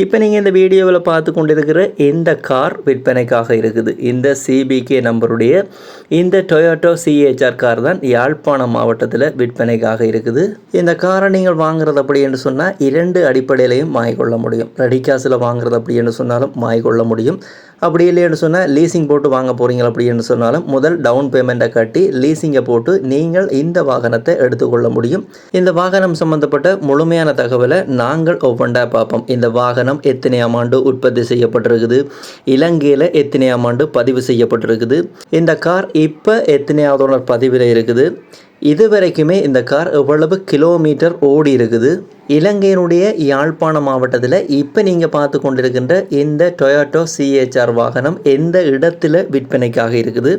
இப்போ நீங்கள் இந்த வீடியோவில் பார்த்து கொண்டிருக்கிற இந்த கார் விற்பனைக்காக இருக்குது. இந்த சிபிகே நம்பருடைய இந்த டொயோட்டோ சிஹெச்ஆர் கார் தான் யாழ்ப்பாணம் மாவட்டத்தில் விற்பனைக்காக இருக்குது. இந்த காரை நீங்கள் வாங்குறது அப்படி என்று சொன்னால் 2 அடிப்படையிலையும் வாங்கிக்கொள்ள முடியும். ரெடி காசில் வாங்குறது அப்படி என்று சொன்னாலும் வாங்கிக்கொள்ள முடியும். அப்படி இல்லைன்னு சொன்னால் லீசிங் போட்டு வாங்க போகிறீங்க அப்படின்னு சொன்னாலும் முதல் டவுன் பேமெண்ட்டை கட்டி லீசிங்கை போட்டு நீங்கள் இந்த வாகனத்தை எடுத்துக்கொள்ள முடியும். இந்த வாகனம் சம்பந்தப்பட்ட முழுமையான தகவலை நாங்கள் ஒவ்வொன்றா பார்ப்போம். இந்த வாகனம் எத்தனையாம் ஆண்டு உற்பத்தி செய்யப்பட்டிருக்குது, இலங்கையில் எத்தனையாம் ஆண்டு பதிவு செய்யப்பட்டிருக்குது, இந்த கார் இப்போ எத்தனையாவது பதிவில் இருக்குது, இதுவரைக்குமே இந்த கார் எவ்வளவு கிலோமீட்டர் ஓடி இருக்குது, இலங்கையினுடைய யாழ்ப்பாணம் மாவட்டத்தில் இப்போ நீங்கள் பார்த்து கொண்டிருக்கின்ற இந்த டொயோட்டோ சிஹெச்ஆர் வாகனம் எந்த இடத்துல விற்பனைக்காக இருக்குது,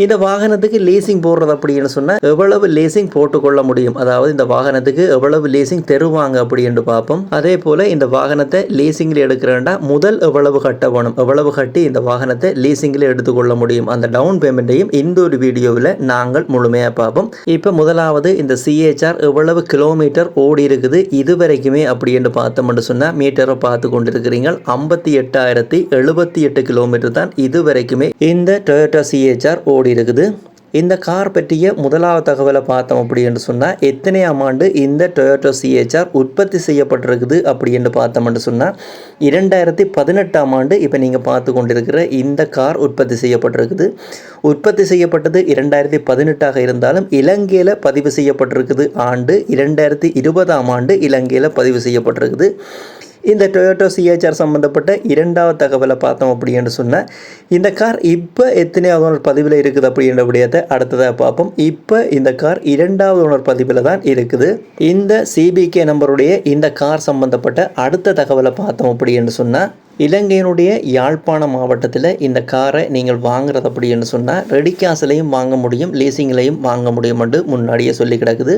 இந்த வாகனத்துக்கு லீசிங் போடுறது அப்படின்னு சொன்னால் எவ்வளவு லீசிங் போட்டுக்கொள்ள முடியும், அதாவது இந்த வாகனத்துக்கு எவ்வளவு லீசிங் தருவாங்க அப்படி என்று பார்ப்போம். அதே போல் இந்த வாகனத்தை லீசிங்கில் எடுக்கிறேன்டா முதல் எவ்வளவு கட்ட வேணும், எவ்வளவு கட்டி இந்த வாகனத்தை லீசிங்கில் எடுத்துக்கொள்ள முடியும், அந்த டவுன் பேமெண்ட்டையும் இந்த ஒரு வீடியோவில் நாங்கள் முழுமையாக பார்ப்போம். இப்போ முதலாவது இந்த சிஹெச்ஆர் எவ்வளவு கிலோமீட்டர் ஓடி இருக்குது இதுவரைக்குமே அப்படி என்று பார்த்தோம்னு சொன்னால் மீட்டரை பார்த்து கொண்டிருக்கிறீங்க 58,078 கிலோமீட்டர் தான் இதுவரைக்குமே இந்த டொயோட்டோ சிஹெச்ஆர் ஓடி இருக்குது. இந்த கார் பற்றிய முதலாவது தகவலை பார்த்தோம் அப்படி என்று சொன்னால் எத்தனையாம் ஆண்டு இந்த டொயோட்டோ சிஹெச்ஆர் உற்பத்தி செய்யப்பட்டிருக்குது அப்படி என்று பார்த்தோம்னு சொன்னால் 2018ஆம் ஆண்டு இப்போ நீங்கள் பார்த்து கொண்டிருக்கிற இந்த கார் உற்பத்தி செய்யப்பட்டிருக்குது. உற்பத்தி செய்யப்பட்டது 2018ஆக இருந்தாலும் இலங்கையில் பதிவு செய்யப்பட்டிருக்குது ஆண்டு 2020ஆம் ஆண்டு இலங்கையில் பதிவு செய்யப்பட்டிருக்குது. இந்த டொயோட்டோ சிஹெச்ஆர் சம்மந்தப்பட்ட 2வது தகவலை பார்த்தோம் அப்படி என்று சொன்னால் இந்த கார் இப்போ எத்தனையாவது ஓனர் பதிவில் இருக்குது அப்படின்ற விடயத்தை அடுத்ததாக பார்ப்போம். இப்போ இந்த கார் 2வது ஓனர் பதிவில் தான் இருக்குது. இந்த சிபிகே நம்பருடைய இந்த கார் சம்மந்தப்பட்ட அடுத்த தகவலை பார்த்தோம் அப்படி என்று சொன்னால் இலங்கையினுடைய யாழ்ப்பாணம் மாவட்டத்தில் இந்த காரை நீங்கள் வாங்குறது அப்படி என்று சொன்னால் ரெடி காசுலையும் வாங்க முடியும், லீசிங்லையும் வாங்க முடியும் என்று முன்னாடியே சொல்லி கிடக்குது.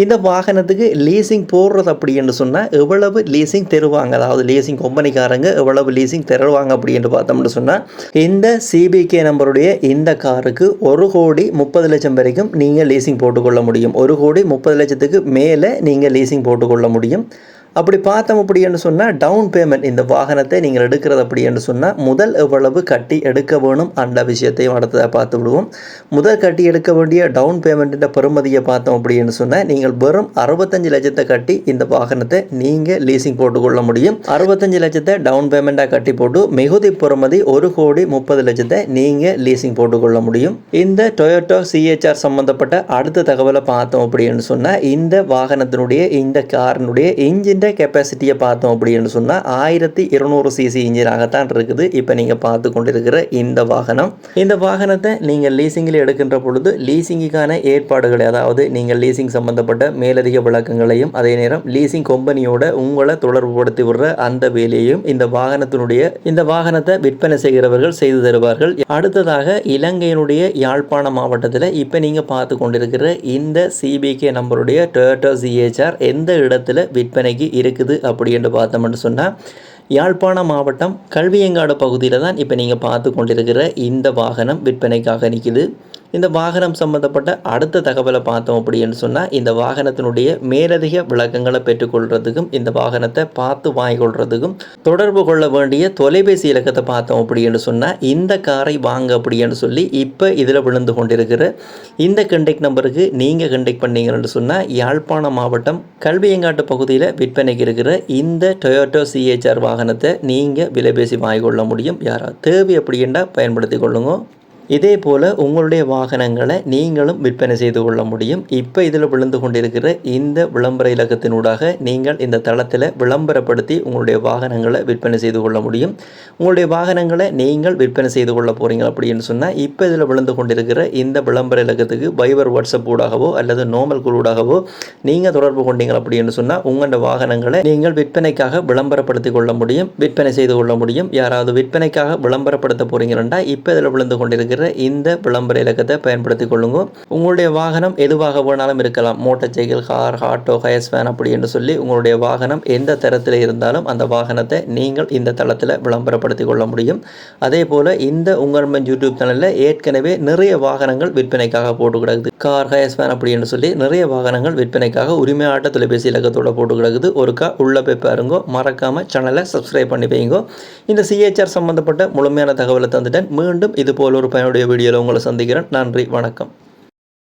இந்த வாகனத்துக்கு லீசிங் போடுறது அப்படி என்று சொன்னால் எவ்வளவு லீசிங் தருவாங்க, அதாவது லீசிங் கம்பெனிக்காரங்க எவ்வளவு லீசிங் தருவாங்க அப்படி என்று பார்த்தோம்னு சொன்னால் இந்த சிபிகே நம்பருடைய இந்த காருக்கு 1,30,00,000 வரைக்கும் நீங்கள் லீசிங் போட்டுக்கொள்ள முடியும். 1,30,00,000 மேலே நீங்கள் லீசிங் போட்டுக்கொள்ள முடியும். அப்படி பார்த்தோம் அப்படி என்று சொன்னால் டவுன் பேமெண்ட் இந்த வாகனத்தை நீங்கள் எடுக்கிறது அப்படி என்று சொன்னால் முதல் எவ்வளவு கட்டி எடுக்க வேணும் அந்த விஷயத்தையும் அடுத்ததாக பார்த்து விடுவோம். முதல் கட்டி எடுக்க வேண்டிய டவுன் பேமெண்ட்டின் பெறுமதியை பார்த்தோம் அப்படி என்று சொன்னால் நீங்கள் வெறும் 65 லட்சத்தை கட்டி இந்த வாகனத்தை நீங்கள் லீசிங் போட்டுக்கொள்ள முடியும். 65 லட்சத்தை டவுன் பேமெண்ட்டாக கட்டி போட்டு மிகுதி பெறுமதி 1,30,00,000 நீங்கள் லீசிங் போட்டுக்கொள்ள முடியும். இந்த டொயோட்டோ சிஹெச்ஆர் சம்பந்தப்பட்ட அடுத்த தகவலை பார்த்தோம் அப்படின்னு சொன்னால் இந்த வாகனத்தினுடைய இந்த காரினுடைய இன்ஜின் கெப்பாசிட்டியை பார்த்தோம் அப்படின்னு சொன்னால் 1200 சிசி இன்ஜினாகத்தான் இருக்குது. இப்போ நீங்கள் பார்த்து கொண்டிருக்கிற இந்த வாகனம், இந்த வாகனத்தை நீங்கள் லீசிங்கில் எடுக்கின்ற பொழுது லீசிங்குக்கான ஏற்பாடுகளை, அதாவது நீங்கள் லீசிங் சம்பந்தப்பட்ட மேலதிக விளக்கங்களையும் அதே நேரம் லீசிங் கம்பெனியோட உங்களை தொடர்புபடுத்தி விடுற அந்த வேலையையும் இந்த வாகனத்தை விற்பனை செய்கிறவர்கள் செய்து தருவார்கள். அடுத்ததாக இலங்கையினுடைய யாழ்ப்பாணம் மாவட்டத்தில் இப்போ நீங்கள் பார்த்து கொண்டிருக்கிற இந்த சிபிகே நம்பருடைய டொயோட்டோ சிஹெச்ஆர் எந்த இடத்துல விற்பனைக்கு இருக்குது அப்படி என்று பார்த்தோம்னு சொன்னால் யாழ்ப்பாணம் மாவட்டம் கல்வியங்காடு பகுதியில் தான் இப்போ நீங்கள் பார்த்து கொண்டிருக்கிற இந்த வாகனம் விற்பனைக்காக நிற்குது. இந்த வாகனம் சம்பந்தப்பட்ட அடுத்த தகவலை பார்த்தோம் அப்படின்னு சொன்னால் இந்த வாகனத்தினுடைய மேலதிக விளக்கங்களை பெற்றுக்கொள்கிறதுக்கும் இந்த வாகனத்தை பார்த்து வாங்கிக்கொள்கிறதுக்கும் தொடர்பு கொள்ள வேண்டிய தொலைபேசி இலக்கத்தை பார்த்தோம் அப்படின்னு சொன்னால் இந்த காரை வாங்க அப்படின்னு சொல்லி இப்போ இதில் விழுந்து கொண்டிருக்கிற இந்த கண்டெக்ட் நம்பருக்கு நீங்கள் கண்டெக்ட் பண்ணீங்கன்னு சொன்னால் யாழ்ப்பாணம் மாவட்டம் கல்வியங்காட்டு பகுதியில் விற்பனைக்கு இருக்கிற இந்த டொயோட்டோ சிஹெச்ஆர் வாகனத்தை நீங்கள் விலைபேசி வாங்கிக்கொள்ள முடியும். யாராவது தேவை அப்படின்னா பயன்படுத்தி கொள்ளுங்க. இதே போல் உங்களுடைய வாகனங்களை நீங்களும் விற்பனை செய்து கொள்ள முடியும். இப்போ இதில் விழுந்து கொண்டிருக்கிற இந்த விளம்பர இலக்கத்தினூடாக நீங்கள் இந்த தளத்தில் விளம்பரப்படுத்தி உங்களுடைய வாகனங்களை விற்பனை செய்து கொள்ள முடியும். உங்களுடைய வாகனங்களை நீங்கள் விற்பனை செய்து கொள்ள போகிறீங்க அப்படின்னு சொன்னால் இப்போ இதில் விழுந்து கொண்டிருக்கிற இந்த விளம்பர இலக்கத்துக்கு வைபர் வாட்ஸ்அப் ஊடாகவோ அல்லது நார்மல் ஊடாகவோ நீங்கள் தொடர்பு கொண்டீங்க அப்படின்னு சொன்னால் உங்களோட வாகனங்களை நீங்கள் விற்பனைக்காக விளம்பரப்படுத்தி கொள்ள முடியும், விற்பனை செய்து கொள்ள முடியும். யாராவது விற்பனைக்காக விளம்பரப்படுத்த போகிறீங்கன்னா இப்போ இதில் விழுந்து கொண்டிருக்கிற இருக்கிற இந்த விளம்பர இலக்கத்தை பயன்படுத்தி கொள்ளுங்க. உங்களுடைய வாகனம் எதுவாக வேணாலும் இருக்கலாம், motor cycle, car, auto, Haier's van அப்படி என்று சொல்லி உங்களுடைய வாகனம் எந்த தரத்தில் இருந்தாலும் அந்த வாகனத்தை நீங்கள் இந்த தளத்தில் விளம்பரப்படுத்தி கொள்ள முடியும். அதே போல் இந்த உங்கள் யூடியூப் சேனலில் ஏற்கனவே நிறைய வாகனங்கள் விற்பனைக்காக போட்டு கிடக்குது. கார், ஹயர்ஸ் வேன் அப்படி என்று சொல்லி நிறைய வாகனங்கள் விற்பனைக்காக உரிமையாட்ட தொலைபேசி இலக்கத்தோட போட்டு கிடக்குது. ஒருக்கா உள்ள போய் பாருங்க, மறக்காம சேனலை சப்ஸ்கிரைப் பண்ணி வைங்க. இந்த சிஹெச்ஆர் சம்பந்தப்பட்ட முழுமையான தகவலை தந்துட்டேன். மீண்டும் இது போல ஒரு பயனுடைய வீடியோவில் உங்களை சந்திக்கிறேன். நன்றி, வணக்கம்.